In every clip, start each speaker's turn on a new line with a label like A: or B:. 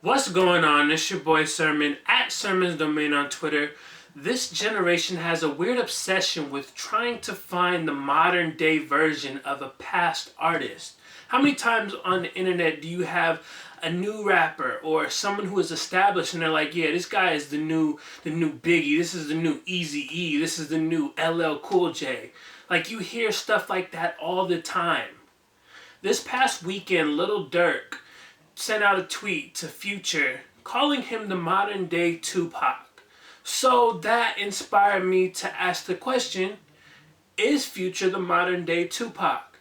A: What's going on? It's your boy Sermon at Sermon's Domain on Twitter. This generation has a weird obsession with trying to find the modern day version of a past artist. How many times on the internet do you have a new rapper or someone who is established and they're like, yeah, this guy is the new Biggie, this is the new Eazy-E, this is the new LL Cool J. Like, you hear stuff like that all the time. This past weekend, Lil Durk sent out a tweet to Future calling him the modern day Tupac. So that inspired me to ask the question, is Future the modern day Tupac?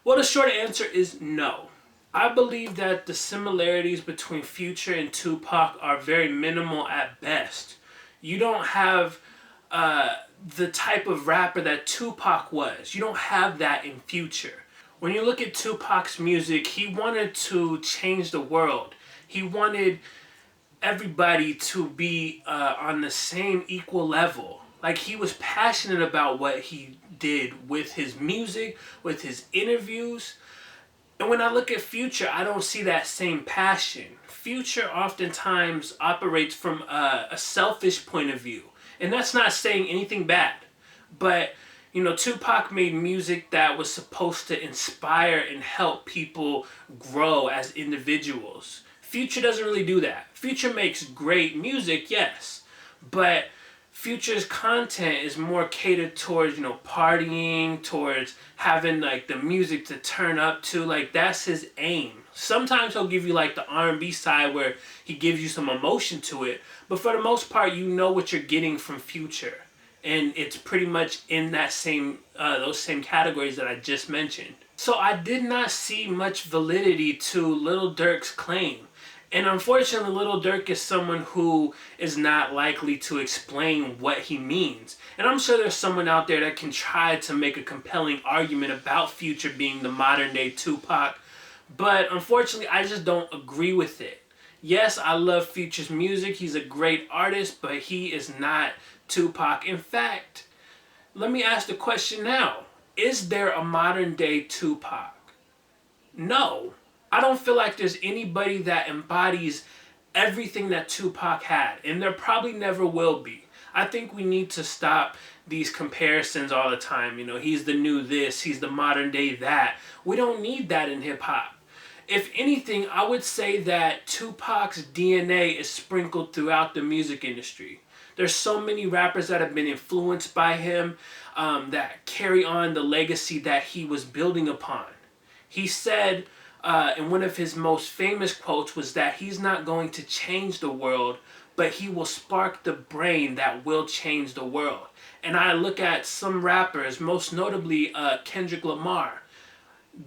A: Well, the short answer is no. I believe that the similarities between Future and Tupac are very minimal at best. You don't have the type of rapper that Tupac was. You don't have that in Future. When you look at Tupac's music, he wanted to change the world. He wanted everybody to be on the same equal level. Like, he was passionate about what he did with his music, with his interviews. And when I look at Future, I don't see that same passion. Future oftentimes operates from a selfish point of view. And that's not saying anything bad. But you know, Tupac made music that was supposed to inspire and help people grow as individuals. Future doesn't really do that. Future makes great music, yes, but Future's content is more catered towards, partying, towards having like the music to turn up to. Like, that's his aim. Sometimes he'll give you like the R&B side where he gives you some emotion to it, but for the most part, you know what you're getting from Future. And it's pretty much in that those same categories that I just mentioned. So I did not see much validity to Lil Durk's claim. And unfortunately, Lil Durk is someone who is not likely to explain what he means. And I'm sure there's someone out there that can try to make a compelling argument about Future being the modern day Tupac. But unfortunately, I just don't agree with it. Yes, I love Future's music. He's a great artist, but he is not Tupac. In fact, let me ask the question now. Is there a modern day Tupac? No. I don't feel like there's anybody that embodies everything that Tupac had, and there probably never will be. I think we need to stop these comparisons all the time. He's the new this, he's the modern day that. We don't need that in hip hop. If anything, I would say that Tupac's DNA is sprinkled throughout the music industry. There's so many rappers that have been influenced by him that carry on the legacy that he was building upon. He said in one of his most famous quotes was that he's not going to change the world, but he will spark the brain that will change the world. And I look at some rappers, most notably Kendrick Lamar.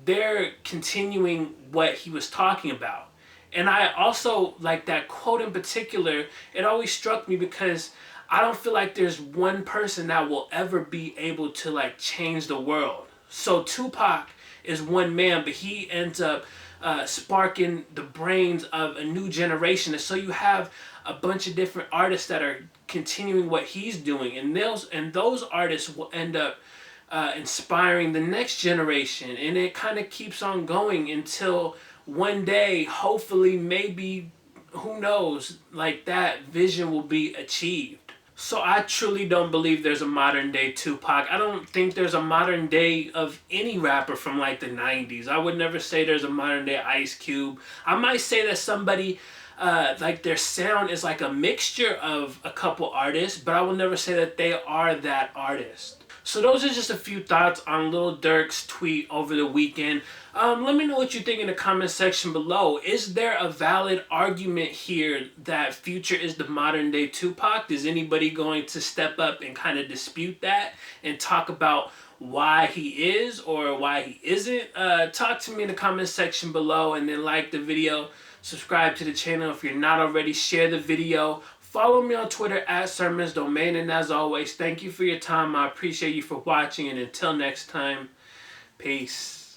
A: They're continuing what he was talking about. And I also, like that quote in particular, it always struck me because I don't feel like there's one person that will ever be able to like change the world. So Tupac is one man, but he ends up sparking the brains of a new generation. And so you have a bunch of different artists that are continuing what he's doing. And those artists will end up inspiring the next generation. And it kind of keeps on going until one day, hopefully, maybe, who knows, like that vision will be achieved. So I truly don't believe there's a modern day Tupac. I don't think there's a modern day of any rapper from like the 90s. I would never say there's a modern day Ice Cube. I might say that somebody, like their sound is like a mixture of a couple artists, but I will never say that they are that artist. So those are just a few thoughts on Lil Durk's tweet over the weekend. Let me know what you think in the comment section below. Is there a valid argument here that Future is the modern day Tupac? Is anybody going to step up and kind of dispute that and talk about why he is or why he isn't? Talk to me in the comment section below, and then like the video, subscribe to the channel if you're not already, share the video. Follow me on Twitter at Sermon's Domain, and as always, thank you for your time. I appreciate you for watching, and until next time, peace.